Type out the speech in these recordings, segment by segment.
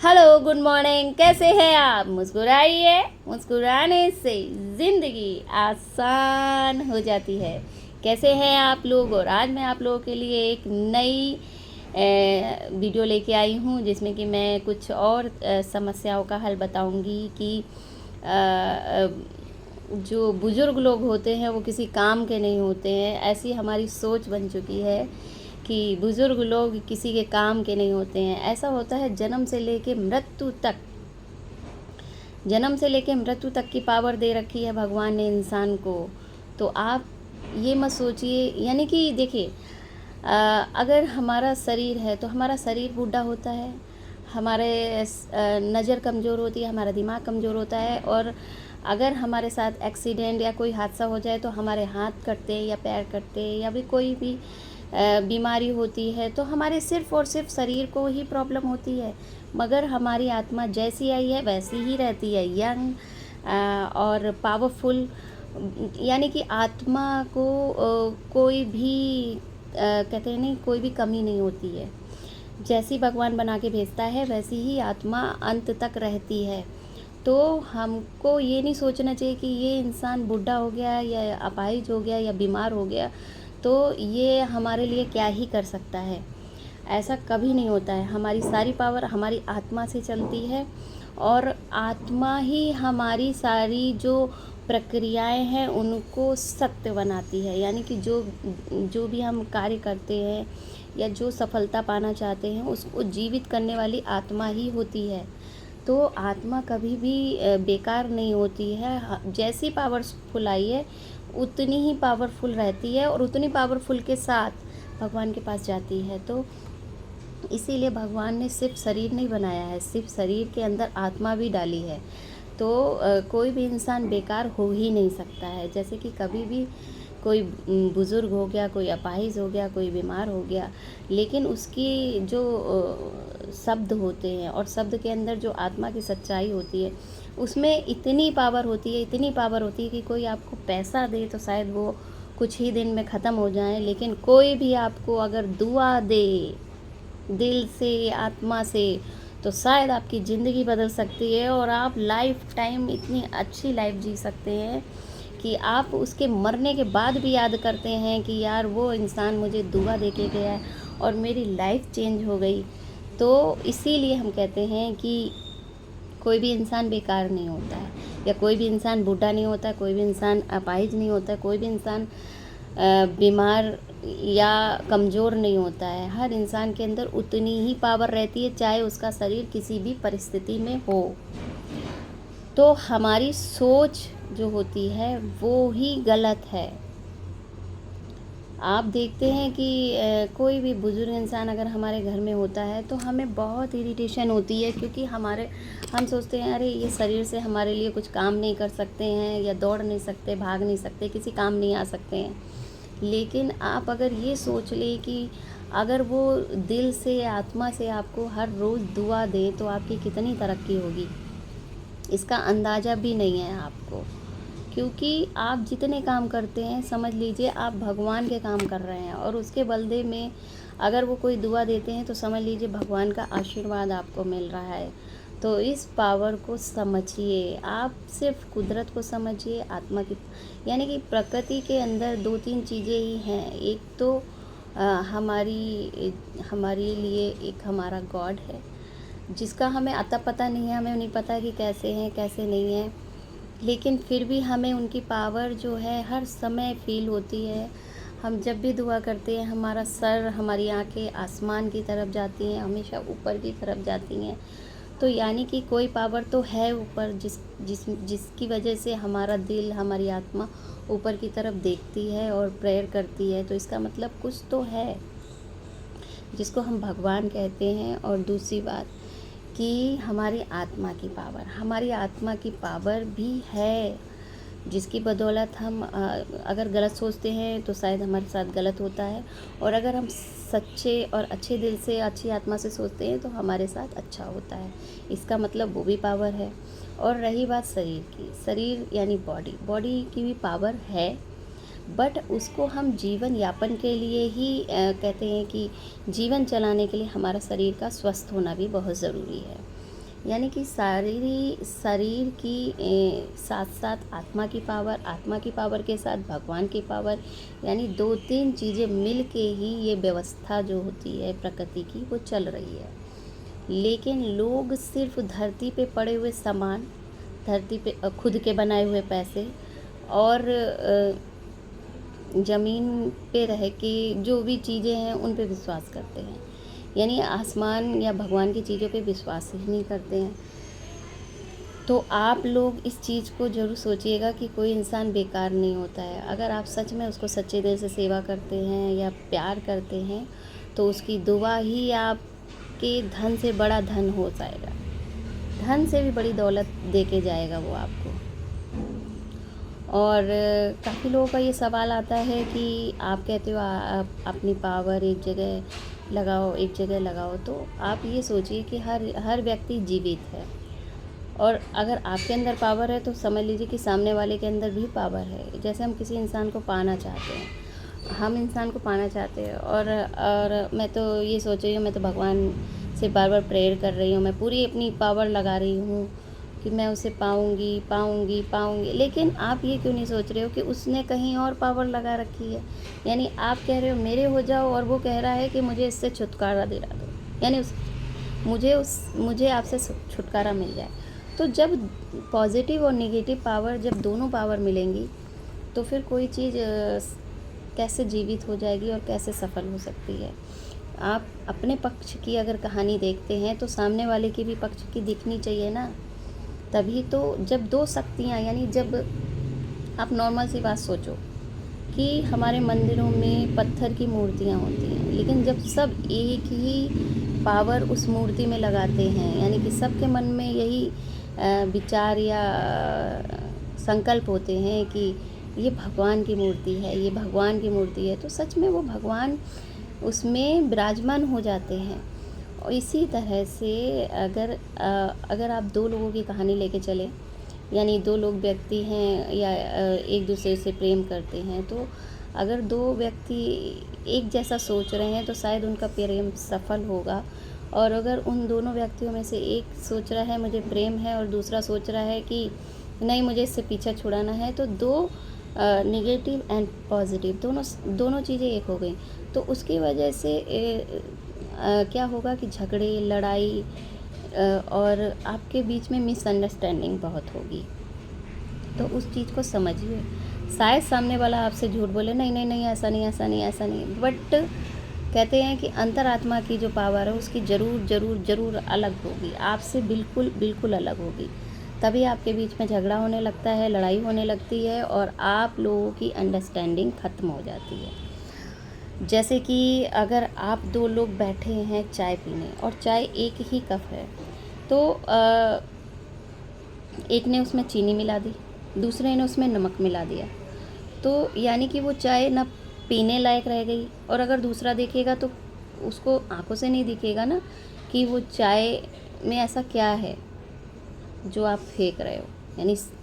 Hello, good morning. कैसे हैं आप? मुस्कुराइए। मुस्कुराने से ज़िंदगी आसान हो जाती है। कैसे हैं आप लोग? और आज मैं आप लोगों के लिए एक नई वीडियो लेके आई हूँ जिसमें कि मैं कुछ और समस्याओं का हल बताऊँगी कि जो बुज़ुर्ग लोग होते हैं वो किसी काम के नहीं होते हैं। ऐसी हमारी सोच बन चुकी है कि बुज़ुर्ग लोग किसी के काम के नहीं होते हैं। ऐसा होता है जन्म से लेके मृत्यु तक, जन्म से लेके मृत्यु तक की पावर दे रखी है भगवान ने इंसान को। तो आप ये मत सोचिए, यानी कि देखिए, अगर हमारा शरीर है तो हमारा शरीर बूढ़ा होता है, हमारे नज़र कमज़ोर होती है, हमारा दिमाग कमज़ोर होता है, और अगर हमारे साथ एक्सीडेंट या कोई हादसा हो जाए तो हमारे हाथ कटते या पैर कटते या भी कोई भी बीमारी होती है तो हमारे सिर्फ़ और सिर्फ शरीर को ही प्रॉब्लम होती है, मगर हमारी आत्मा जैसी आई है वैसी ही रहती है, यंग और पावरफुल। यानी कि आत्मा को कोई भी कहते हैं नहीं, कोई भी कमी नहीं होती है। जैसी भगवान बना के भेजता है वैसी ही आत्मा अंत तक रहती है। तो हमको ये नहीं सोचना चाहिए कि ये इंसान बूढ़ा हो गया या अपाहिज हो गया या बीमार हो गया तो ये हमारे लिए क्या ही कर सकता है। ऐसा कभी नहीं होता है। हमारी सारी पावर हमारी आत्मा से चलती है, और आत्मा ही हमारी सारी जो प्रक्रियाएं हैं उनको सत्य बनाती है। यानी कि जो जो भी हम कार्य करते हैं या जो सफलता पाना चाहते हैं उसको जीवित करने वाली आत्मा ही होती है। तो आत्मा कभी भी बेकार नहीं होती है। जैसी पावरफुल आई है उतनी ही पावरफुल रहती है, और उतनी पावरफुल के साथ भगवान के पास जाती है। तो इसीलिए भगवान ने सिर्फ शरीर नहीं बनाया है, सिर्फ शरीर के अंदर आत्मा भी डाली है। तो कोई भी इंसान बेकार हो ही नहीं सकता है। जैसे कि कभी भी कोई बुज़ुर्ग हो गया, कोई अपाहिज हो गया, कोई बीमार हो गया, लेकिन उसकी जो शब्द होते हैं और शब्द के अंदर जो आत्मा की सच्चाई होती है उसमें इतनी पावर होती है, इतनी पावर होती है कि कोई आपको पैसा दे तो शायद वो कुछ ही दिन में ख़त्म हो जाए, लेकिन कोई भी आपको अगर दुआ दे दिल से, आत्मा से, तो शायद आपकी ज़िंदगी बदल सकती है और आप लाइफ टाइम इतनी अच्छी लाइफ जी सकते हैं कि आप उसके मरने के बाद भी याद करते हैं कि यार वो इंसान मुझे दुआ दे के गया और मेरी लाइफ चेंज हो गई। तो इसीलिए हम कहते हैं कि कोई भी इंसान बेकार नहीं होता है, या कोई भी इंसान बूढ़ा नहीं होता है, कोई भी इंसान अपाहिज नहीं होता है, कोई भी इंसान बीमार या कमज़ोर नहीं होता है। हर इंसान के अंदर उतनी ही पावर रहती है, चाहे उसका शरीर किसी भी परिस्थिति में हो। तो हमारी सोच जो होती है वो ही गलत है। आप देखते हैं कि कोई भी बुज़ुर्ग इंसान अगर हमारे घर में होता है तो हमें बहुत इरिटेशन होती है, क्योंकि हम सोचते हैं अरे ये शरीर से हमारे लिए कुछ काम नहीं कर सकते हैं, या दौड़ नहीं सकते, भाग नहीं सकते, किसी काम नहीं आ सकते हैं। लेकिन आप अगर ये सोच लें कि अगर वो दिल से, आत्मा से आपको हर रोज़ दुआ दे तो आपकी कितनी तरक्की होगी, इसका अंदाज़ा भी नहीं है आपको। क्योंकि आप जितने काम करते हैं समझ लीजिए आप भगवान के काम कर रहे हैं, और उसके बदले में अगर वो कोई दुआ देते हैं तो समझ लीजिए भगवान का आशीर्वाद आपको मिल रहा है। तो इस पावर को समझिए, आप सिर्फ कुदरत को समझिए, आत्मा की, यानी कि प्रकृति के अंदर दो तीन चीज़ें ही हैं। एक तो हमारे लिए एक हमारा गॉड है जिसका हमें अता पता नहीं है, हमें नहीं पता कि कैसे हैं कैसे नहीं है, लेकिन फिर भी हमें उनकी पावर जो है हर समय फील होती है। हम जब भी दुआ करते हैं हमारा सर, हमारी आंखें आसमान की तरफ जाती हैं, हमेशा ऊपर की तरफ जाती हैं। तो यानी कि कोई पावर तो है ऊपर जिसकी वजह से हमारा दिल, हमारी आत्मा ऊपर की तरफ देखती है और प्रेयर करती है। तो इसका मतलब कुछ तो है जिसको हम भगवान कहते हैं। और दूसरी बात कि हमारी आत्मा की पावर भी है, जिसकी बदौलत हम अगर गलत सोचते हैं तो शायद हमारे साथ गलत होता है, और अगर हम सच्चे और अच्छे दिल से, अच्छी आत्मा से सोचते हैं तो हमारे साथ अच्छा होता है। इसका मतलब वो भी पावर है। और रही बात शरीर की, शरीर यानी बॉडी की भी पावर है, बट उसको हम जीवन यापन के लिए ही कहते हैं कि जीवन चलाने के लिए हमारा शरीर का स्वस्थ होना भी बहुत ज़रूरी है। यानी कि शरीर की साथ साथ आत्मा की पावर के साथ भगवान की पावर, यानी 2-3 चीज़ें मिल के ही ये व्यवस्था जो होती है प्रकृति की वो चल रही है। लेकिन लोग सिर्फ धरती पे पड़े हुए सामान, धरती पे खुद के बनाए हुए पैसे और ज़मीन पे रह के जो भी चीज़ें हैं उन पे विश्वास करते हैं, यानी आसमान या भगवान की चीज़ों पे विश्वास ही नहीं करते हैं। तो आप लोग इस चीज़ को ज़रूर सोचिएगा कि कोई इंसान बेकार नहीं होता है। अगर आप सच में उसको सच्चे दिल से सेवा करते हैं या प्यार करते हैं तो उसकी दुआ ही आपके धन से बड़ा धन हो जाएगा, धन से भी बड़ी दौलत दे के जाएगा वो आपको। और काफ़ी लोगों का ये सवाल आता है कि आप कहते हो आप अपनी पावर एक जगह लगाओ, तो आप ये सोचिए कि हर व्यक्ति जीवित है, और अगर आपके अंदर पावर है तो समझ लीजिए कि सामने वाले के अंदर भी पावर है। जैसे हम किसी इंसान को पाना चाहते हैं, हम इंसान को पाना चाहते हैं, और मैं तो ये सोच रही हूँ, मैं तो भगवान से बार बार प्रेयर कर रही हूँ, मैं पूरी अपनी पावर लगा रही हूँ कि मैं उसे पाऊँगी। लेकिन आप ये क्यों नहीं सोच रहे हो कि उसने कहीं और पावर लगा रखी है। यानी आप कह रहे हो मेरे हो जाओ, और वो कह रहा है कि मुझे इससे छुटकारा दिला दो, यानी मुझे आपसे छुटकारा मिल जाए। तो जब पॉजिटिव और नेगेटिव पावर, जब दोनों पावर मिलेंगी तो फिर कोई चीज़ कैसे जीवित हो जाएगी और कैसे सफल हो सकती है। आप अपने पक्ष की अगर कहानी देखते हैं तो सामने वाले की भी पक्ष की दिखनी चाहिए ना। तभी तो जब दो शक्तियाँ, यानी जब आप नॉर्मल सी बात सोचो कि हमारे मंदिरों में पत्थर की मूर्तियाँ होती हैं, लेकिन जब सब एक ही पावर उस मूर्ति में लगाते हैं, यानी कि सबके मन में यही विचार या संकल्प होते हैं कि ये भगवान की मूर्ति है, ये भगवान की मूर्ति है, तो सच में वो भगवान उसमें विराजमान हो जाते हैं। और इसी तरह से अगर आप दो लोगों की कहानी लेके चले, यानी दो लोग व्यक्ति हैं या एक दूसरे से प्रेम करते हैं, तो अगर दो व्यक्ति एक जैसा सोच रहे हैं तो शायद उनका प्रेम सफल होगा। और अगर उन दोनों व्यक्तियों में से एक सोच रहा है मुझे प्रेम है और दूसरा सोच रहा है कि नहीं मुझे इससे पीछा छुड़ाना है, तो दो नेगेटिव एंड पॉजिटिव दोनों चीज़ें एक हो गई, तो उसकी वजह से क्या होगा कि झगड़े, लड़ाई और आपके बीच में मिसअंडरस्टैंडिंग बहुत होगी। तो उस चीज़ को समझिए। शायद सामने वाला आपसे झूठ बोले, नहीं ऐसा नहीं, बट कहते हैं कि अंतरात्मा की जो पावर है उसकी ज़रूर अलग होगी, आपसे बिल्कुल अलग होगी। तभी आपके बीच में झगड़ा होने लगता है, लड़ाई होने लगती है और आप लोगों की अंडरस्टैंडिंग ख़त्म हो जाती है। जैसे कि अगर आप दो लोग बैठे हैं चाय पीने और चाय एक ही कप है, तो एक ने उसमें चीनी मिला दी, दूसरे ने उसमें नमक मिला दिया, तो यानी कि वो चाय ना पीने लायक रह गई। और अगर दूसरा देखेगा तो उसको आंखों से नहीं दिखेगा ना कि वो चाय में ऐसा क्या है जो आप फेंक रहे हो,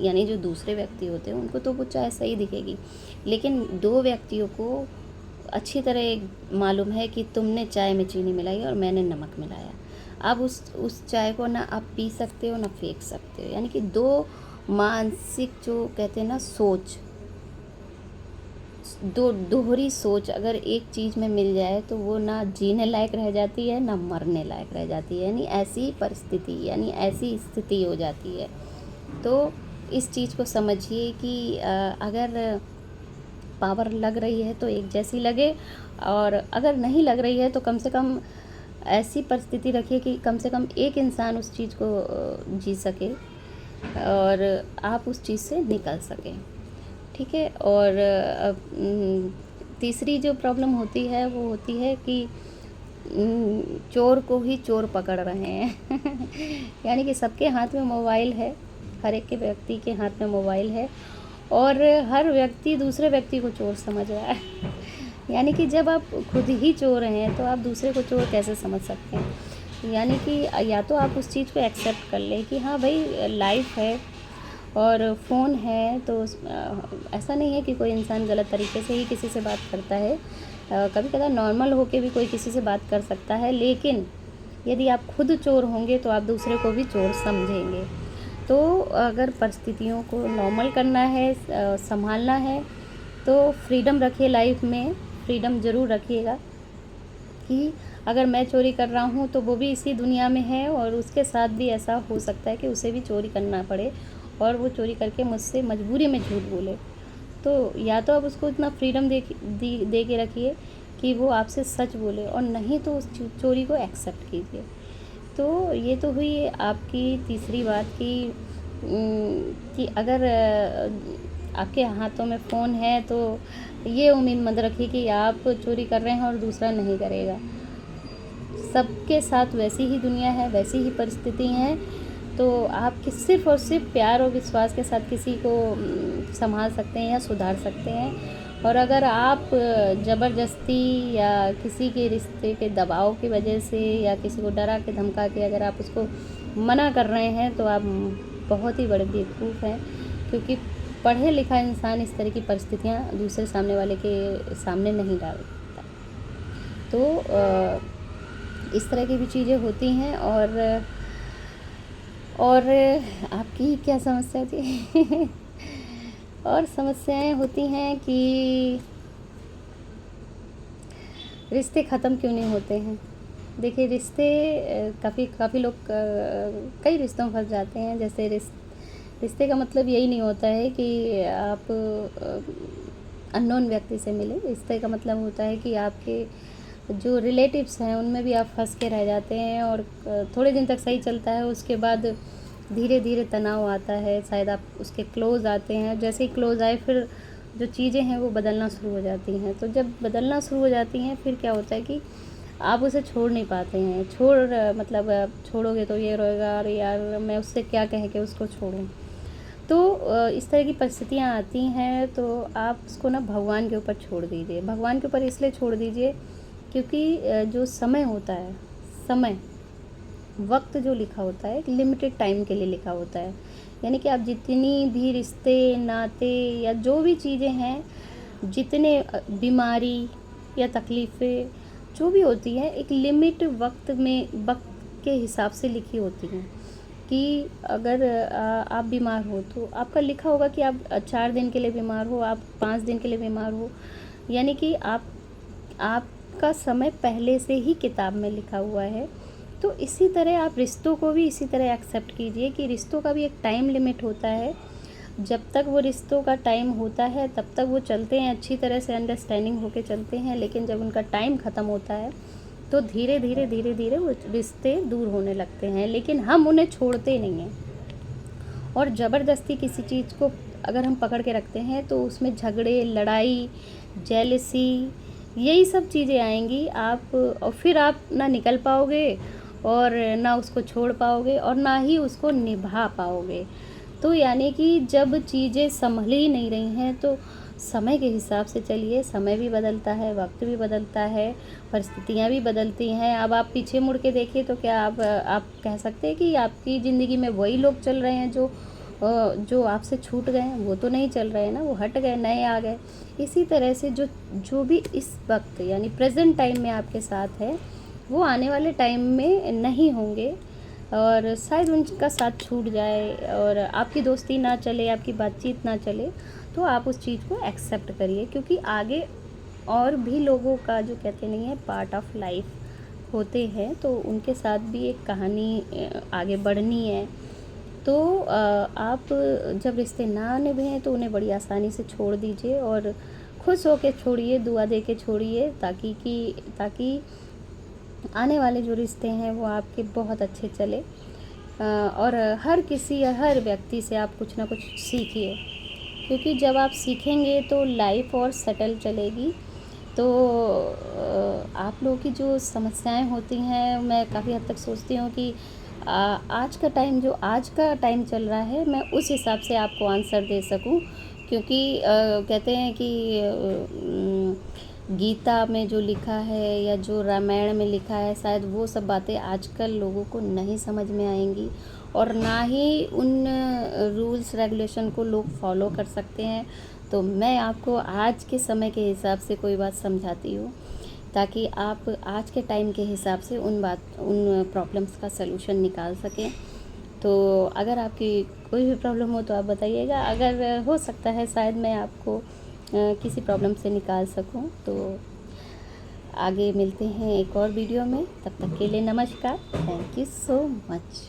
यानी जो दूसरे व्यक्ति होते हैं उनको तो वो चाय सही दिखेगी, लेकिन दो व्यक्तियों को अच्छी तरह मालूम है कि तुमने चाय में चीनी मिलाई और मैंने नमक मिलाया। अब उस चाय को ना आप पी सकते हो ना फेंक सकते हो। यानी कि दो मानसिक, जो कहते हैं ना सोच, दोहरी सोच अगर एक चीज़ में मिल जाए तो वो ना जीने लायक रह जाती है ना मरने लायक रह जाती है, यानी ऐसी परिस्थिति, यानी ऐसी स्थिति हो जाती है। तो इस चीज़ को समझिए कि अगर पावर लग रही है तो एक जैसी लगे, और अगर नहीं लग रही है तो कम से कम ऐसी परिस्थिति रखिए कि कम से कम एक इंसान उस चीज़ को जी सके और आप उस चीज़ से निकल सकें, ठीक है। और तीसरी जो प्रॉब्लम होती है वो होती है कि चोर को ही चोर पकड़ रहे हैं यानी कि सबके हाथ में मोबाइल है, हर एक के व्यक्ति के हाथ में मोबाइल है और हर व्यक्ति दूसरे व्यक्ति को चोर समझ रहा है यानी कि जब आप खुद ही चोर हैं तो आप दूसरे को चोर कैसे समझ सकते हैं। यानी कि या तो आप उस चीज़ को एक्सेप्ट कर लें कि हाँ भाई लाइफ है और फ़ोन है, तो ऐसा नहीं है कि कोई इंसान गलत तरीके से ही किसी से बात करता है, कभी कभार नॉर्मल होके भी कोई किसी से बात कर सकता है, लेकिन यदि आप खुद चोर होंगे तो आप दूसरे को भी चोर समझेंगे। तो अगर परिस्थितियों को नॉर्मल करना है, सँभालना है, तो फ्रीडम रखिए लाइफ में, फ्रीडम ज़रूर रखिएगा कि अगर मैं चोरी कर रहा हूँ तो वो भी इसी दुनिया में है और उसके साथ भी ऐसा हो सकता है कि उसे भी चोरी करना पड़े और वो चोरी करके मुझसे मजबूरी में झूठ बोले। तो या तो आप उसको इतना फ्रीडम दे के रखिए कि वो आपसे सच बोले, और नहीं तो उस चोरी को एक्सेप्ट कीजिए। तो ये तो हुई आपकी तीसरी बात कि अगर आपके हाथों में फ़ोन है तो ये उम्मीद मत रखिए कि आप चोरी कर रहे हैं और दूसरा नहीं करेगा। सबके साथ वैसी ही दुनिया है, वैसी ही परिस्थिति हैं। तो आप सिर्फ़ और सिर्फ प्यार और विश्वास के साथ किसी को संभाल सकते हैं या सुधार सकते हैं। और अगर आप ज़बरदस्ती या किसी के रिश्ते के दबाव की वजह से या किसी को डरा के धमका के अगर आप उसको मना कर रहे हैं तो आप बहुत ही बड़े बेवकूफ़ हैं, क्योंकि पढ़े लिखा इंसान इस तरह की परिस्थितियाँ दूसरे सामने वाले के सामने नहीं डालता। तो इस तरह की भी चीज़ें होती हैं। और आपकी क्या समस्या थी? और समस्याएं होती हैं कि रिश्ते ख़त्म क्यों नहीं होते हैं। देखिए, रिश्ते काफ़ी लोग कई रिश्तों में फंस जाते हैं। जैसे रिश्ते का मतलब यही नहीं होता है कि आप अननोन व्यक्ति से मिले। रिश्ते का मतलब होता है कि आपके जो रिलेटिव्स हैं उनमें भी आप फंस के रह जाते हैं और थोड़े दिन तक सही चलता है, उसके बाद धीरे धीरे तनाव आता है, शायद आप उसके क्लोज़ आते हैं। जैसे ही क्लोज़ आए फिर जो चीज़ें हैं वो बदलना शुरू हो जाती हैं। तो जब बदलना शुरू हो जाती हैं फिर क्या होता है कि आप उसे छोड़ नहीं पाते हैं। मतलब आप छोड़ोगे तो ये रहेगा, अरे यार मैं उससे क्या कह के उसको छोड़ूं। तो इस तरह की परिस्थितियाँ आती हैं तो आप उसको ना भगवान के ऊपर छोड़ दीजिए। भगवान के ऊपर इसलिए छोड़ दीजिए क्योंकि जो समय होता है, समय वक्त जो लिखा होता है एक लिमिटेड टाइम के लिए लिखा होता है। यानी कि आप जितनी भी रिश्ते नाते या जो भी चीज़ें हैं, जितने बीमारी या तकलीफ़ें जो भी होती हैं, एक वक्त के हिसाब से लिखी होती हैं। कि अगर आप बीमार हो तो आपका लिखा होगा कि आप 4 दिन के लिए बीमार हो, आप 5 दिन के लिए बीमार हो। यानी कि आपका समय पहले से ही किताब में लिखा हुआ है। तो इसी तरह आप रिश्तों को भी इसी तरह एक्सेप्ट कीजिए कि रिश्तों का भी एक टाइम लिमिट होता है। जब तक वो रिश्तों का टाइम होता है तब तक वो चलते हैं, अच्छी तरह से अंडरस्टैंडिंग होके चलते हैं। लेकिन जब उनका टाइम ख़त्म होता है तो धीरे धीरे वो रिश्ते दूर होने लगते हैं। लेकिन हम उन्हें छोड़ते नहीं हैं, और ज़बरदस्ती किसी चीज़ को अगर हम पकड़ के रखते हैं तो उसमें झगड़े, लड़ाई, जेलसी, यही सब चीज़ें आएंगी। और फिर आप ना निकल पाओगे और ना उसको छोड़ पाओगे और ना ही उसको निभा पाओगे। तो यानी कि जब चीज़ें संभल ही नहीं रही हैं तो समय के हिसाब से चलिए। समय भी बदलता है, वक्त भी बदलता है, परिस्थितियाँ भी बदलती हैं। अब आप पीछे मुड़ के देखिए तो क्या आप कह सकते हैं कि आपकी ज़िंदगी में वही लोग चल रहे हैं जो आपसे छूट गए हैं? वो तो नहीं चल रहे हैं ना, वो हट गए, नए आ गए। इसी तरह से जो भी इस वक्त यानी प्रेजेंट टाइम में आपके साथ है वो आने वाले टाइम में नहीं होंगे, और शायद उनका साथ छूट जाए और आपकी दोस्ती ना चले, आपकी बातचीत ना चले। तो आप उस चीज़ को एक्सेप्ट करिए, क्योंकि आगे और भी लोगों का जो कहते नहीं है पार्ट ऑफ लाइफ होते हैं, तो उनके साथ भी एक कहानी आगे बढ़नी है। तो आप जब रिश्ते ना निभाएं तो उन्हें बड़ी आसानी से छोड़ दीजिए और खुश होकर छोड़िए, दुआ दे के छोड़िए, ताकि आने वाले जो रिश्ते हैं वो आपके बहुत अच्छे चले। और हर व्यक्ति से आप कुछ ना कुछ सीखिए, क्योंकि जब आप सीखेंगे तो लाइफ और सेटल चलेगी। तो आप लोगों की जो समस्याएं होती हैं, मैं काफ़ी हद तक सोचती हूँ कि आज का टाइम चल रहा है, मैं उस हिसाब से आपको आंसर दे सकूं। क्योंकि कहते हैं कि गीता में जो लिखा है या जो रामायण में लिखा है, शायद वो सब बातें आजकल लोगों को नहीं समझ में आएंगी, और ना ही उन रूल्स रेगुलेशन को लोग फॉलो कर सकते हैं। तो मैं आपको आज के समय के हिसाब से कोई बात समझाती हूँ ताकि आप आज के टाइम के हिसाब से उन प्रॉब्लम्स का सलूशन निकाल सकें। तो अगर आपकी कोई भी प्रॉब्लम हो तो आप बताइएगा, अगर हो सकता है शायद मैं आपको किसी प्रॉब्लम से निकाल सकूं। तो आगे मिलते हैं एक और वीडियो में, तब तक के लिए नमस्कार। Thank you so much.